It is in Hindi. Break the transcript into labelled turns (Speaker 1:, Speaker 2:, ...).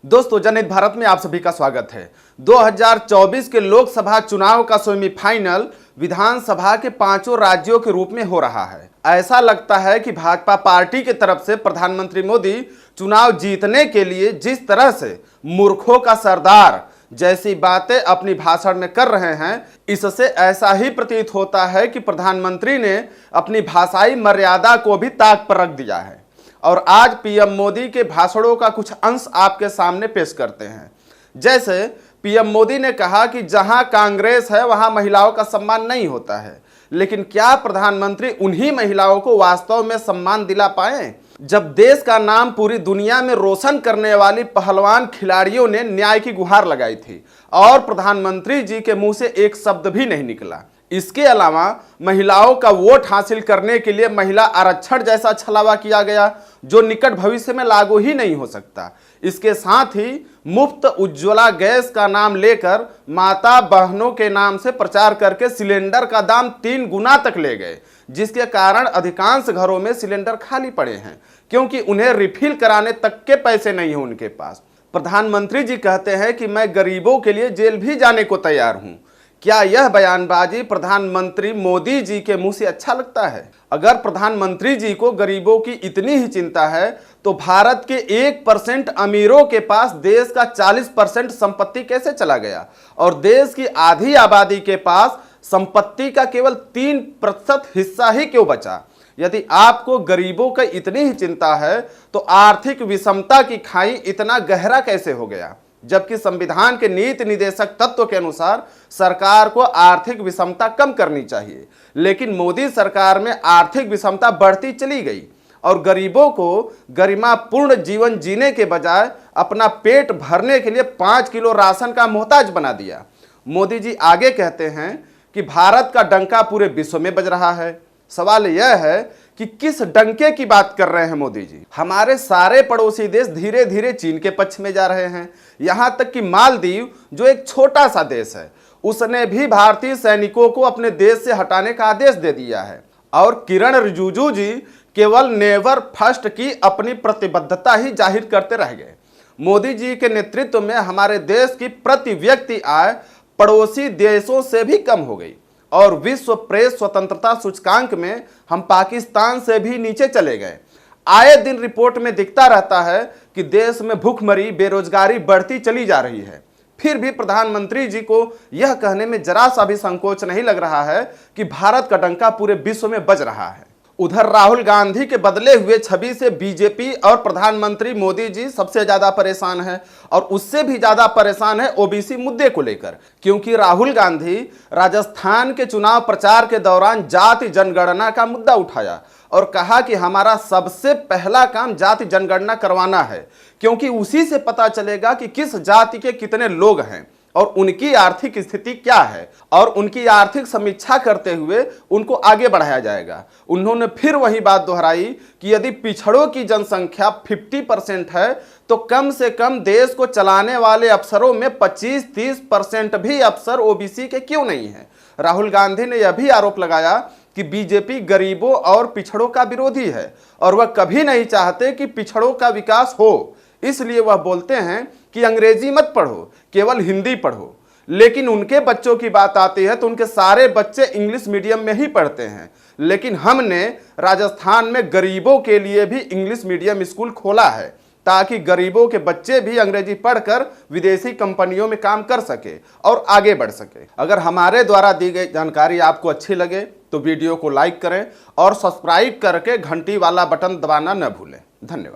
Speaker 1: दोस्तों, जनहित भारत में आप सभी का स्वागत है। 2024 के लोकसभा चुनाव का सेमीफाइनल विधानसभा के 5 राज्यों के रूप में हो रहा है। ऐसा लगता है कि भाजपा पार्टी की तरफ से प्रधानमंत्री मोदी चुनाव जीतने के लिए जिस तरह से मूर्खों का सरदार जैसी बातें अपनी भाषण में कर रहे हैं, इससे ऐसा ही प्रतीत होता है कि प्रधानमंत्री ने अपनी भाषाई मर्यादा को भी ताक पर रख दिया है। और आज पीएम मोदी के भाषणों का कुछ अंश आपके सामने पेश करते हैं। जैसे पीएम मोदी ने कहा कि जहां कांग्रेस है वहां महिलाओं का सम्मान नहीं होता है, लेकिन क्या प्रधानमंत्री उन्हीं महिलाओं को वास्तव में सम्मान दिला पाए? जब देश का नाम पूरी दुनिया में रोशन करने वाली पहलवान खिलाड़ियों ने न्याय की गुहार लगाई थी और प्रधानमंत्री जी के मुंह से एक शब्द भी नहीं निकला। इसके अलावा महिलाओं का वोट हासिल करने के लिए महिला आरक्षण जैसा छलावा किया गया जो निकट भविष्य में लागू ही नहीं हो सकता। इसके साथ ही मुफ्त उज्ज्वला गैस का नाम लेकर माता बहनों के नाम से प्रचार करके सिलेंडर का दाम 3 गुना तक ले गए, जिसके कारण अधिकांश घरों में सिलेंडर खाली पड़े हैं क्योंकि उन्हें रिफिल कराने तक के पैसे नहीं हैं उनके पास। प्रधानमंत्री जी कहते हैं कि मैं गरीबों के लिए जेल भी जाने को तैयार हूं। क्या यह बयानबाजी प्रधानमंत्री मोदी जी के मुंह से अच्छा लगता है? अगर प्रधानमंत्री जी को गरीबों की इतनी ही चिंता है तो भारत के 1% अमीरों के पास देश का 40% संपत्ति कैसे चला गया और देश की आधी आबादी के पास संपत्ति का केवल 3% हिस्सा ही क्यों बचा? यदि आपको गरीबों की इतनी ही चिंता है तो आर्थिक विषमता की खाई इतना गहरा कैसे हो गया? जबकि संविधान के नीति निदेशक तत्व के अनुसार सरकार को आर्थिक विषमता कम करनी चाहिए, लेकिन मोदी सरकार में आर्थिक विषमता बढ़ती चली गई और गरीबों को गरिमापूर्ण जीवन जीने के बजाय अपना पेट भरने के लिए 5 किलो राशन का मोहताज बना दिया। मोदी जी आगे कहते हैं कि भारत का डंका पूरे विश्व में बज रहा है। सवाल यह है कि किस डंके की बात कर रहे हैं मोदी जी? हमारे सारे पड़ोसी देश धीरे धीरे चीन के पक्ष में जा रहे हैं। यहां तक कि मालदीव जो एक छोटा सा देश है, उसने भी भारतीय सैनिकों को अपने देश से हटाने का आदेश दे दिया है। और किरण रिजिजू जी केवल नेवर फर्स्ट की अपनी प्रतिबद्धता ही जाहिर करते रह गए। मोदी जी के नेतृत्व में हमारे देश की प्रति व्यक्ति आय पड़ोसी देशों से भी कम हो गई और विश्व प्रेस स्वतंत्रता सूचकांक में हम पाकिस्तान से भी नीचे चले गए। आए दिन रिपोर्ट में दिखता रहता है कि देश में भूखमरी, बेरोजगारी बढ़ती चली जा रही है। फिर भी प्रधानमंत्री जी को यह कहने में जरा सा भी संकोच नहीं लग रहा है कि भारत का डंका पूरे विश्व में बज रहा है। उधर राहुल गांधी के बदले हुए छवि से बीजेपी और प्रधानमंत्री मोदी जी सबसे ज्यादा परेशान है और उससे भी ज्यादा परेशान है ओबीसी मुद्दे को लेकर, क्योंकि राहुल गांधी राजस्थान के चुनाव प्रचार के दौरान जाति जनगणना का मुद्दा उठाया और कहा कि हमारा सबसे पहला काम जाति जनगणना करवाना है, क्योंकि उसी से पता चलेगा कि किस जाति के कितने लोग हैं और उनकी आर्थिक स्थिति क्या है और उनकी आर्थिक समीक्षा करते हुए उनको आगे बढ़ाया जाएगा। उन्होंने फिर वही बात दोहराई कि यदि पिछड़ों की जनसंख्या 50% है तो कम से कम देश को चलाने वाले अफसरों में 25-30% भी अफसर ओबीसी के क्यों नहीं है। राहुल गांधी ने यह भी आरोप लगाया कि बीजेपी गरीबों और पिछड़ों का विरोधी है और वह कभी नहीं चाहते कि पिछड़ों का विकास हो, इसलिए वह बोलते हैं कि अंग्रेजी मत पढ़ो, केवल हिंदी पढ़ो। लेकिन उनके बच्चों की बात आती है तो उनके सारे बच्चे इंग्लिश मीडियम में ही पढ़ते हैं। लेकिन हमने राजस्थान में गरीबों के लिए भी इंग्लिश मीडियम स्कूल खोला है ताकि गरीबों के बच्चे भी अंग्रेजी पढ़कर विदेशी कंपनियों में काम कर सके और आगे बढ़ सके। अगर हमारे द्वारा दी गई जानकारी आपको अच्छी लगे तो वीडियो को लाइक करें और सब्सक्राइब करके घंटी वाला बटन दबाना न भूलें। धन्यवाद।